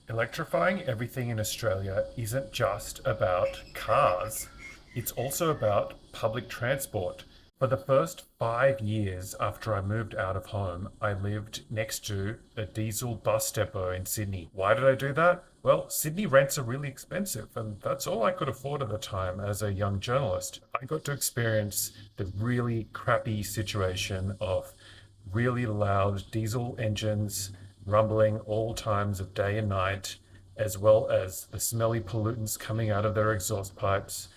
Electrifying everything in Australia isn't just about cars, it's also about public transport. For the first 5 years after I moved out of home, I lived next to a diesel bus depot in Sydney. Why did I do that? Well, Sydney rents are really expensive, and that's all I could afford at the time as a young journalist. I got to experience the really crappy situation of really loud diesel engines rumbling all times of day and night, as well as the smelly pollutants coming out of their exhaust pipes,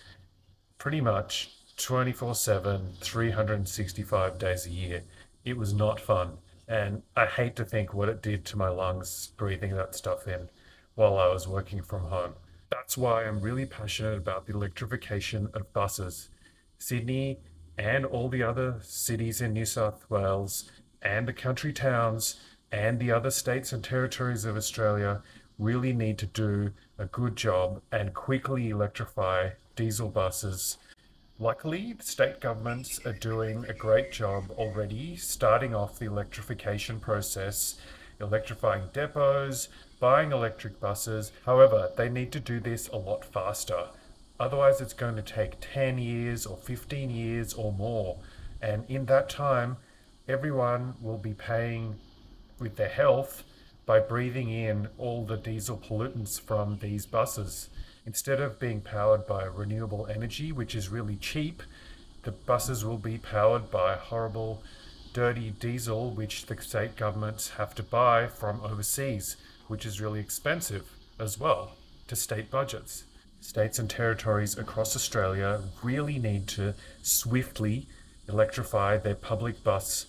pretty much 24/7, 365 days a year. It was not fun. And I hate to think what it did to my lungs breathing that stuff in while I was working from home. That's why I'm really passionate about the electrification of buses. Sydney and all the other cities in New South Wales and the country towns and the other states and territories of Australia really need to do a good job and quickly electrify diesel buses. Luckily, the state governments are doing a great job already, starting off the electrification process, electrifying depots, buying electric buses. However, they need to do this a lot faster. Otherwise, it's going to take 10 years or 15 years or more. And in that time, everyone will be paying with their health by breathing in all the diesel pollutants from these buses. Instead of being powered by renewable energy, which is really cheap, the buses will be powered by horrible, dirty diesel, which the state governments have to buy from overseas, which is really expensive as well to state budgets. States and territories across Australia really need to swiftly electrify their public bus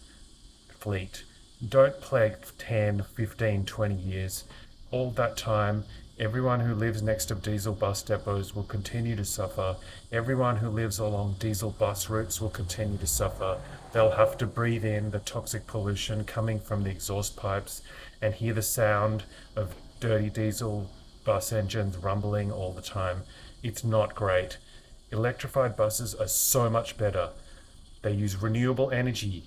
fleet. Don't plague 10, 15, 20 years. All that time, everyone who lives next to diesel bus depots will continue to suffer. Everyone who lives along diesel bus routes will continue to suffer. They'll have to breathe in the toxic pollution coming from the exhaust pipes and hear the sound of dirty diesel bus engines rumbling all the time. It's not great. Electrified buses are so much better. They use renewable energy.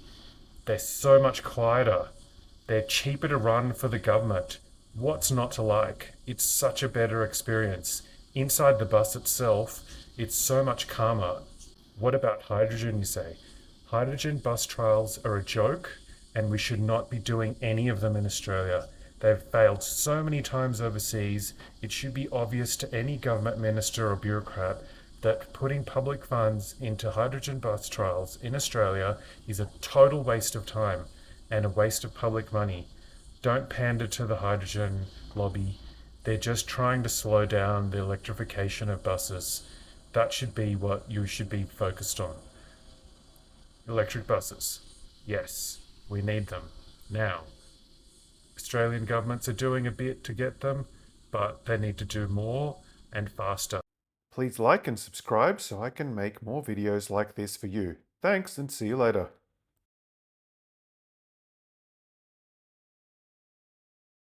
They're so much quieter. They're cheaper to run for the government. What's not to like? It's such a better experience. Inside the bus itself, it's so much calmer. What about hydrogen, you say? Hydrogen bus trials are a joke, and we should not be doing any of them in Australia. They've failed so many times overseas, it should be obvious to any government minister or bureaucrat that putting public funds into hydrogen bus trials in Australia is a total waste of time and a waste of public money. Don't pander to the hydrogen lobby. They're just trying to slow down the electrification of buses. That should be what you should be focused on. Electric buses. Yes, we need them now. Australian governments are doing a bit to get them, but they need to do more and faster. Please like and subscribe so I can make more videos like this for you. Thanks and see you later.